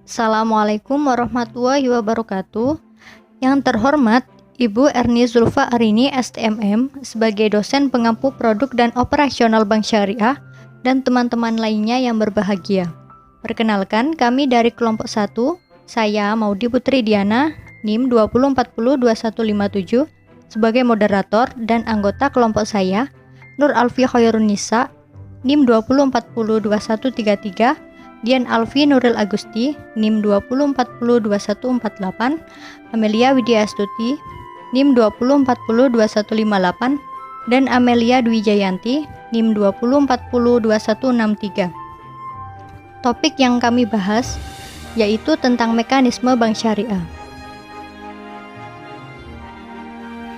Assalamualaikum warahmatullahi wabarakatuh. Yang terhormat, Ibu Erni Zulfa Arini STMM sebagai dosen pengampu produk dan operasional Bank Syariah dan teman-teman lainnya yang berbahagia. Perkenalkan, kami dari kelompok 1, saya Maudi Putri Diana, NIM 20402157 sebagai moderator dan anggota kelompok saya, Nur Alfi Khairun Nisa, NIM 20402133, Dian Alfi Nuril Agusti, NIM 20402148, Amelia Widya Astuti, NIM 20402158, dan Amelia Dwi Jayanti, NIM 20402163. Topik yang kami bahas yaitu tentang mekanisme bank syariah.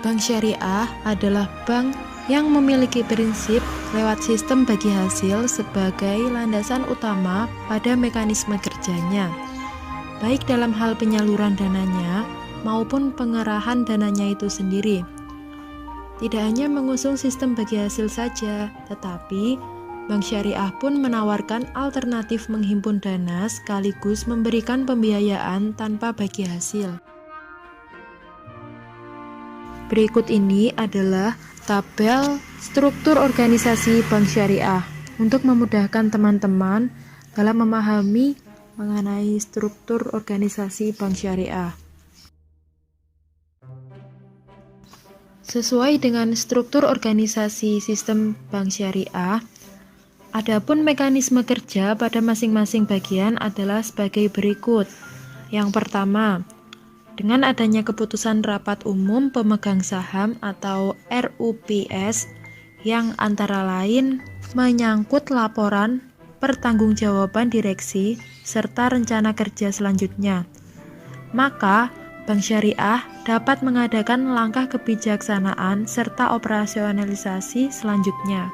Bank syariah adalah bank yang memiliki prinsip lewat sistem bagi hasil sebagai landasan utama pada mekanisme kerjanya, baik dalam hal penyaluran dananya maupun pengerahan dananya itu sendiri. Tidak hanya mengusung sistem bagi hasil saja, tetapi bank syariah pun menawarkan alternatif menghimpun dana sekaligus memberikan pembiayaan tanpa bagi hasil. Berikut ini adalah tabel struktur organisasi bank syariah untuk memudahkan teman-teman dalam memahami mengenai struktur organisasi bank syariah. Sesuai dengan struktur organisasi sistem bank syariah, adapun mekanisme kerja pada masing-masing bagian adalah sebagai berikut. Yang pertama, dengan adanya keputusan rapat umum pemegang saham atau RUPS yang antara lain menyangkut laporan pertanggungjawaban direksi serta rencana kerja selanjutnya, maka Bank Syariah dapat mengadakan langkah kebijaksanaan serta operasionalisasi selanjutnya.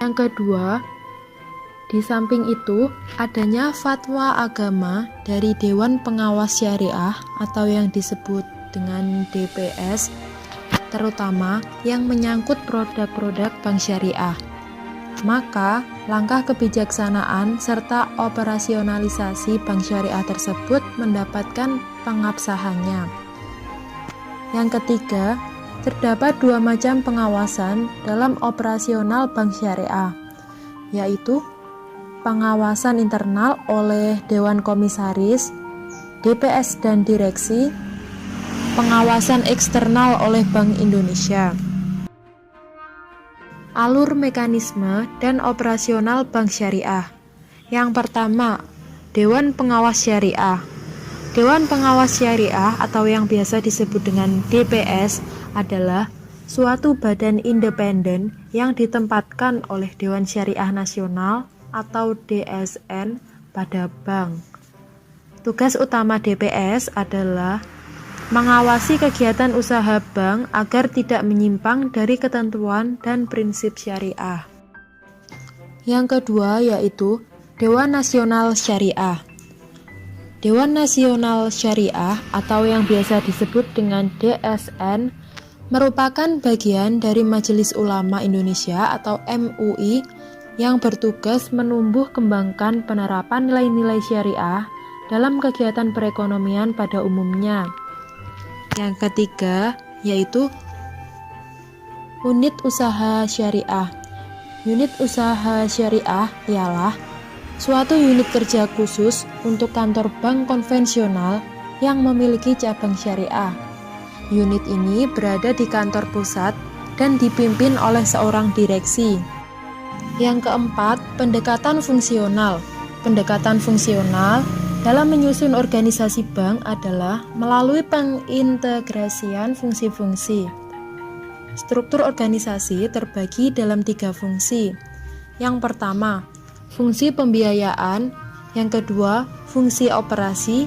Yang kedua, di samping itu, adanya fatwa agama dari Dewan Pengawas Syariah atau yang disebut dengan DPS, terutama yang menyangkut produk-produk bank syariah. Maka, langkah kebijaksanaan serta operasionalisasi bank syariah tersebut mendapatkan pengabsahannya. Yang ketiga, terdapat dua macam pengawasan dalam operasional bank syariah, yaitu pengawasan internal oleh Dewan Komisaris, DPS dan Direksi, pengawasan eksternal oleh Bank Indonesia. Alur mekanisme dan operasional bank syariah. Yang pertama, Dewan Pengawas Syariah. Dewan Pengawas Syariah atau yang biasa disebut dengan DPS adalah suatu badan independen yang ditempatkan oleh Dewan Syariah Nasional atau DSN pada bank. Tugas utama DPS adalah mengawasi kegiatan usaha bank agar tidak menyimpang dari ketentuan dan prinsip syariah. Yang kedua yaitu Dewan Nasional Syariah. Dewan Nasional Syariah atau yang biasa disebut dengan DSN merupakan bagian dari Majelis Ulama Indonesia atau MUI yang bertugas menumbuh kembangkan penerapan nilai-nilai syariah dalam kegiatan perekonomian pada umumnya. Yang ketiga yaitu Unit Usaha Syariah. Unit Usaha Syariah ialah suatu unit kerja khusus untuk kantor bank konvensional yang memiliki cabang syariah. Unit ini berada di kantor pusat dan dipimpin oleh seorang direksi. Yang keempat, pendekatan fungsional. Pendekatan fungsional dalam menyusun organisasi bank adalah melalui pengintegrasian fungsi-fungsi. Struktur organisasi terbagi dalam 3 fungsi. Yang pertama, fungsi pembiayaan, yang kedua, fungsi operasi,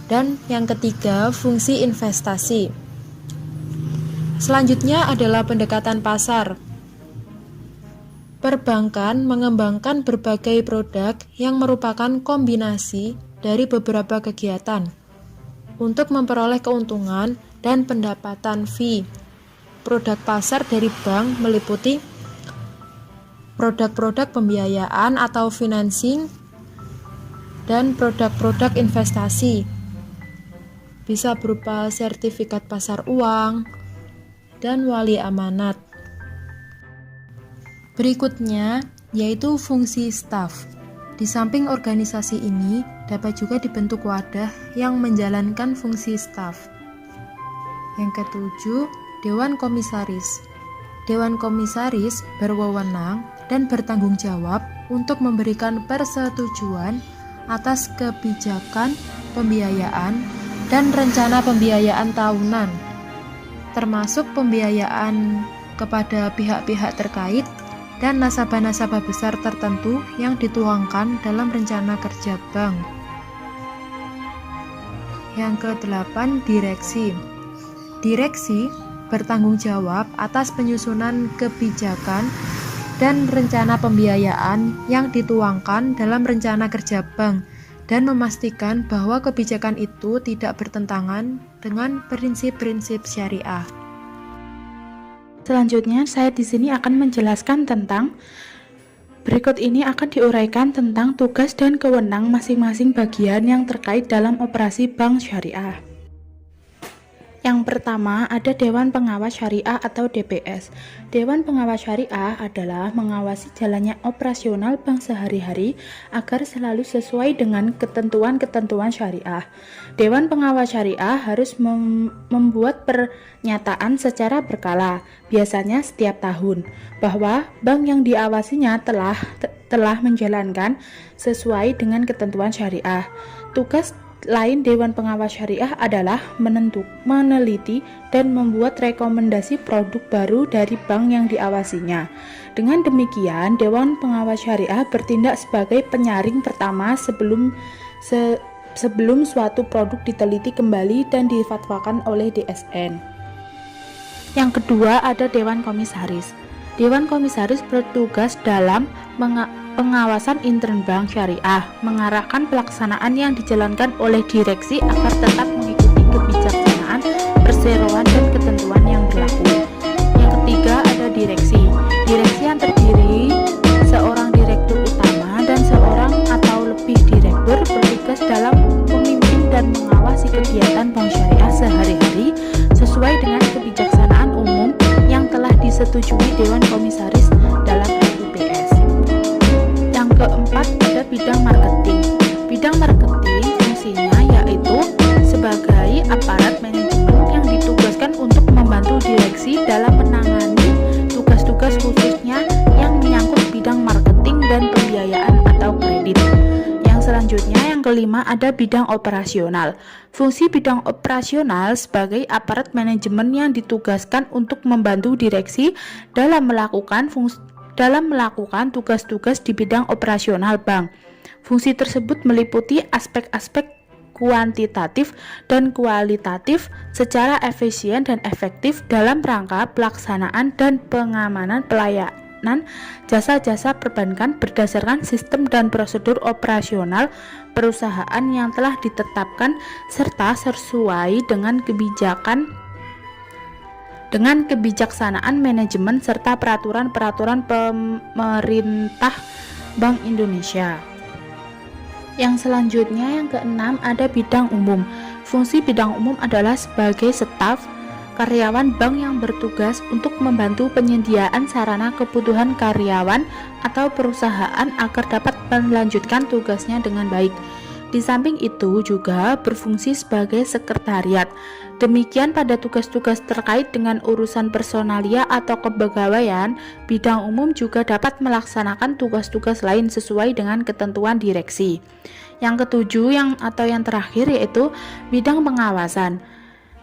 dan yang ketiga, fungsi investasi. Selanjutnya adalah pendekatan pasar. Perbankan mengembangkan berbagai produk yang merupakan kombinasi dari beberapa kegiatan untuk memperoleh keuntungan dan pendapatan fee. Produk pasar dari bank meliputi produk-produk pembiayaan atau financing, dan produk-produk investasi. Bisa berupa sertifikat pasar uang dan wali amanat. Berikutnya yaitu fungsi staf. Di samping organisasi ini dapat juga dibentuk wadah yang menjalankan fungsi staf. Yang ketujuh, Dewan Komisaris. Dewan Komisaris berwenang dan bertanggung jawab untuk memberikan persetujuan atas kebijakan pembiayaan dan rencana pembiayaan tahunan, termasuk pembiayaan kepada pihak-pihak terkait dan nasabah-nasabah besar tertentu yang dituangkan dalam rencana kerja bank. Yang ke-8, direksi. Direksi bertanggung jawab atas penyusunan kebijakan dan rencana pembiayaan yang dituangkan dalam rencana kerja bank dan memastikan bahwa kebijakan itu tidak bertentangan dengan prinsip-prinsip syariah. Selanjutnya, saya di sini akan menjelaskan tentang berikut ini akan diuraikan tentang tugas dan kewenangan masing-masing bagian yang terkait dalam operasi bank syariah. Yang pertama, ada Dewan Pengawas Syariah atau DPS. Dewan Pengawas Syariah adalah mengawasi jalannya operasional bank sehari-hari agar selalu sesuai dengan ketentuan-ketentuan syariah. Dewan Pengawas Syariah harus membuat pernyataan secara berkala, biasanya setiap tahun, bahwa bank yang diawasinya telah menjalankan sesuai dengan ketentuan syariah. Tugas lain Dewan Pengawas Syariah adalah meneliti dan membuat rekomendasi produk baru dari bank yang diawasinya. Dengan demikian, Dewan Pengawas Syariah bertindak sebagai penyaring pertama sebelum suatu produk diteliti kembali dan difatwakan oleh DSN. Yang kedua, ada Dewan Komisaris. Dewan Komisaris bertugas dalam pengawasan intern bank syariah, mengarahkan pelaksanaan yang dijalankan oleh direksi agar tetap mengikuti kebijaksanaan, perseroan, dan ketentuan yang berlaku. Yang ketiga, ada direksi. Direksi yang terdiri seorang direktur utama dan seorang atau lebih direktur bertugas dalam memimpin dan mengawasi kegiatan bank syariah sehari-hari sesuai dengan kebijaksanaan umum yang telah disetujui Dewan Komisaris dalam RUPS. Yang keempat, ada bidang marketing. Bidang marketing fungsinya yaitu sebagai aparat manajemen yang ditugaskan untuk membantu direksi dalam menangani tugas-tugas khususnya yang menyangkut bidang marketing dan pembiayaan atau kredit. Yang selanjutnya, yang kelima, ada bidang operasional. Fungsi bidang operasional sebagai aparat manajemen yang ditugaskan untuk membantu direksi dalam melakukan tugas-tugas di bidang operasional bank. Fungsi tersebut meliputi aspek-aspek kuantitatif dan kualitatif secara efisien dan efektif dalam rangka pelaksanaan dan pengamanan pelayanan jasa-jasa perbankan berdasarkan sistem dan prosedur operasional perusahaan yang telah ditetapkan serta sesuai dengan kebijaksanaan manajemen serta peraturan-peraturan pemerintah Bank Indonesia. Yang selanjutnya, yang keenam, ada bidang umum. Fungsi bidang umum adalah sebagai staf karyawan bank yang bertugas untuk membantu penyediaan sarana kebutuhan karyawan atau perusahaan agar dapat melanjutkan tugasnya dengan baik. Di samping itu juga berfungsi sebagai sekretariat. Demikian pada tugas-tugas terkait dengan urusan personalia atau kepegawaian, bidang umum juga dapat melaksanakan tugas-tugas lain sesuai dengan ketentuan direksi. Yang ketujuh yang terakhir yaitu bidang pengawasan.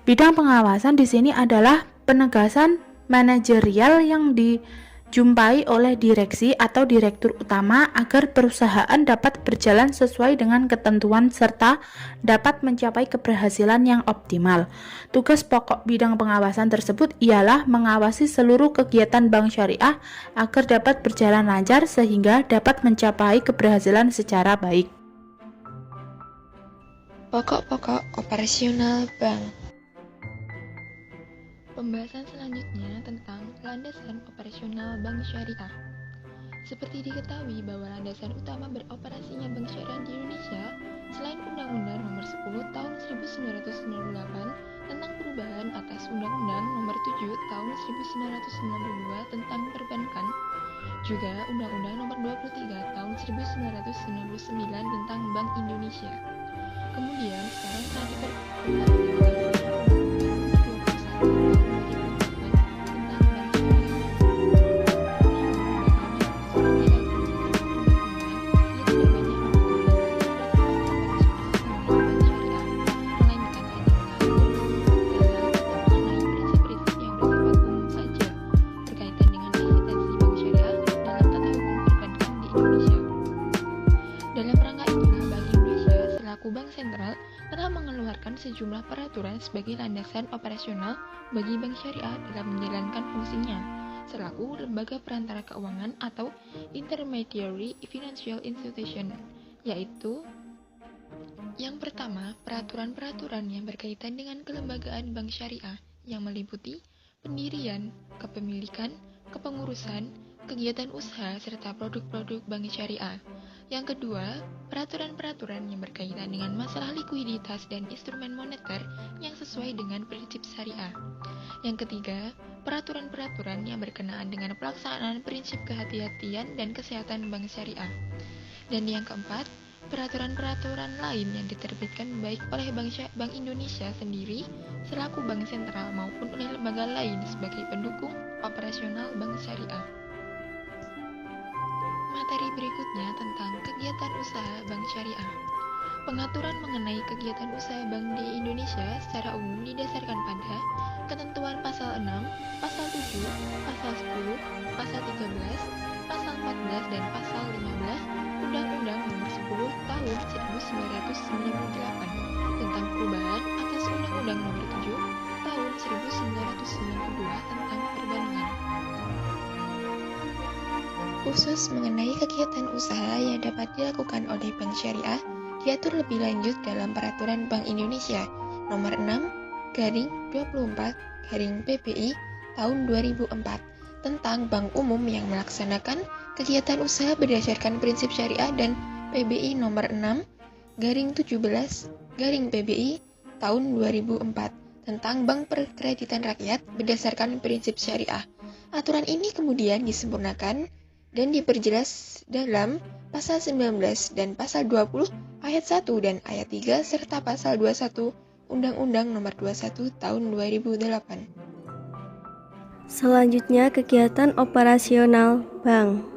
Bidang pengawasan di sini adalah penegasan manajerial yang dijumpai oleh direksi atau direktur utama agar perusahaan dapat berjalan sesuai dengan ketentuan serta dapat mencapai keberhasilan yang optimal. Tugas pokok bidang pengawasan tersebut ialah mengawasi seluruh kegiatan bank syariah agar dapat berjalan lancar sehingga dapat mencapai keberhasilan secara baik. Pokok-pokok operasional bank. Pembahasan selanjutnya tentang landasan operasional bank syariah. Seperti diketahui bahwa landasan utama beroperasinya bank syariah di Indonesia 1998 tentang perubahan atas Undang-Undang Nomor 7 Tahun 1992 tentang Perbankan, juga Undang-Undang Nomor 23 Tahun 1999 tentang Bank Indonesia. Kemudian sekarang telah diperkuat sejumlah peraturan sebagai landasan operasional bagi bank syariah dalam menjalankan fungsinya selaku lembaga perantara keuangan atau intermediary financial institution, yaitu yang pertama, peraturan-peraturan yang berkaitan dengan kelembagaan bank syariah yang meliputi pendirian, kepemilikan, kepengurusan, kegiatan usaha, serta produk-produk bank syariah. Yang kedua, peraturan-peraturan yang berkaitan dengan masalah likuiditas dan instrumen moneter yang sesuai dengan prinsip syariah. Yang ketiga, peraturan-peraturan yang berkenaan dengan pelaksanaan prinsip kehati-hatian dan kesehatan bank syariah. Dan yang keempat, peraturan-peraturan lain yang diterbitkan baik oleh Bank Indonesia sendiri selaku bank sentral maupun oleh lembaga lain sebagai pendukung operasional bank syariah. Materi berikutnya tentang kegiatan usaha bank syariah. Pengaturan mengenai kegiatan usaha bank di Indonesia secara umum didasarkan pada ketentuan pasal 6, pasal 7, pasal 10, pasal 13, pasal 14, dan pasal 15 Undang-Undang Nomor 10 Tahun 1998 tentang perubahan atas Undang-Undang Nomor 7 Tahun 1992 tentang perbankan. Khusus mengenai kegiatan usaha yang dapat dilakukan oleh bank syariah diatur lebih lanjut dalam Peraturan Bank Indonesia Nomor 6/24/PBI Tahun 2004 tentang Bank Umum yang melaksanakan kegiatan usaha berdasarkan prinsip syariah dan PBI Nomor 6/17/PBI Tahun 2004 tentang Bank Perkreditan Rakyat berdasarkan prinsip syariah. Aturan ini kemudian disempurnakan dan diperjelas dalam pasal 19 dan pasal 20 ayat 1 dan ayat 3 serta pasal 21 Undang-Undang Nomor 21 Tahun 2008. Selanjutnya, kegiatan operasional bank.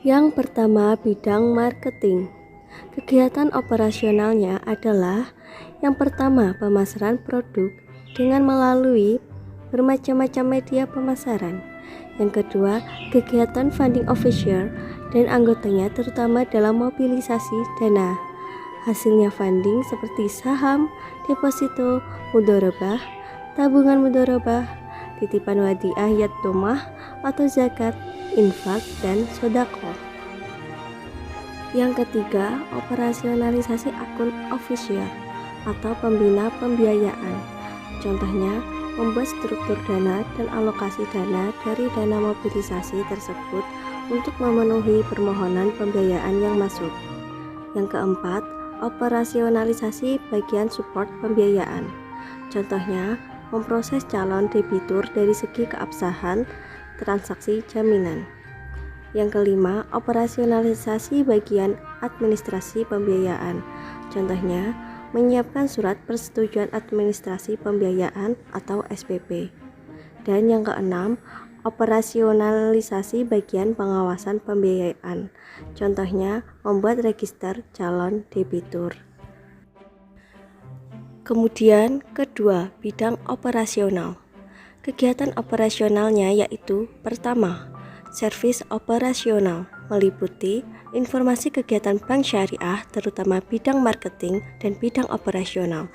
Yang pertama, bidang marketing. Kegiatan operasionalnya adalah yang pertama, pemasaran produk dengan melalui bermacam-macam media pemasaran. Yang kedua, kegiatan funding officer dan anggotanya terutama dalam mobilisasi dana. Hasilnya funding seperti saham, deposito, mudharabah, tabungan mudharabah, titipan wadiah yatomah atau zakat, infak, dan sodaqoh. Yang ketiga, operasionalisasi akun official atau pembina pembiayaan. Contohnya, membuat struktur dana dan alokasi dana dari dana mobilisasi tersebut untuk memenuhi permohonan pembiayaan yang masuk. Yang keempat, operasionalisasi bagian support pembiayaan. Contohnya, memproses calon debitur dari segi keabsahan transaksi jaminan. Yang kelima, operasionalisasi bagian administrasi pembiayaan. Contohnya, menyiapkan surat persetujuan administrasi pembiayaan atau SPP. Dan yang keenam, operasionalisasi bagian pengawasan pembiayaan. Contohnya, membuat register calon debitur. Kemudian, kedua, bidang operasional. Kegiatan operasionalnya yaitu pertama, servis operasional, meliputi informasi kegiatan bank syariah terutama bidang marketing dan bidang operasional,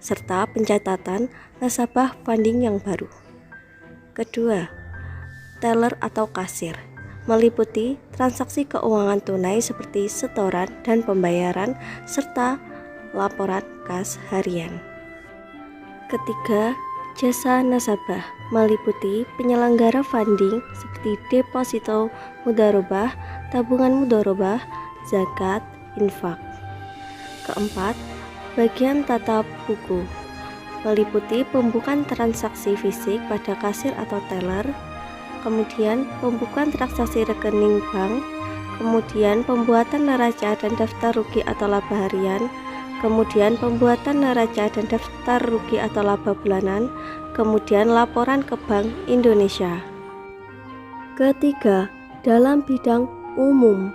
serta pencatatan nasabah funding yang baru. Kedua, teller atau kasir, meliputi transaksi keuangan tunai seperti setoran dan pembayaran, serta laporan kas harian. Ketiga, jasa nasabah, meliputi penyelenggara funding seperti deposito, mudharabah, tabungan mudharabah, zakat, infak. Keempat, bagian tata buku meliputi pembukaan transaksi fisik pada kasir atau teller, kemudian pembukaan transaksi rekening bank, kemudian pembuatan neraca dan daftar rugi atau laba harian, kemudian pembuatan neraca dan daftar rugi atau laba bulanan, kemudian laporan ke Bank Indonesia. Ketiga, dalam bidang umum,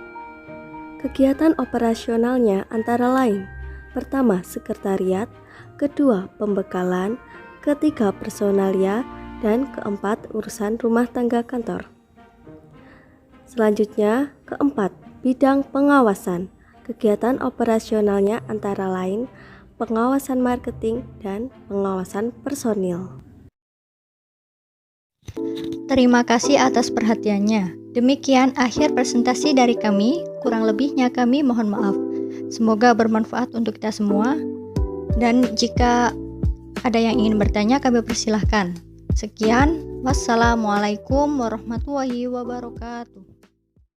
kegiatan operasionalnya antara lain: pertama, sekretariat; kedua, pembekalan; ketiga, personalia; dan keempat, urusan rumah tangga kantor. Selanjutnya, keempat, bidang pengawasan. Kegiatan operasionalnya antara lain pengawasan marketing dan pengawasan personil. Terima kasih atas perhatiannya. Demikian akhir presentasi dari kami. Kurang lebihnya kami mohon maaf. Semoga bermanfaat untuk kita semua. Dan jika ada yang ingin bertanya, kami persilahkan. Sekian, wassalamualaikum warahmatullahi wabarakatuh.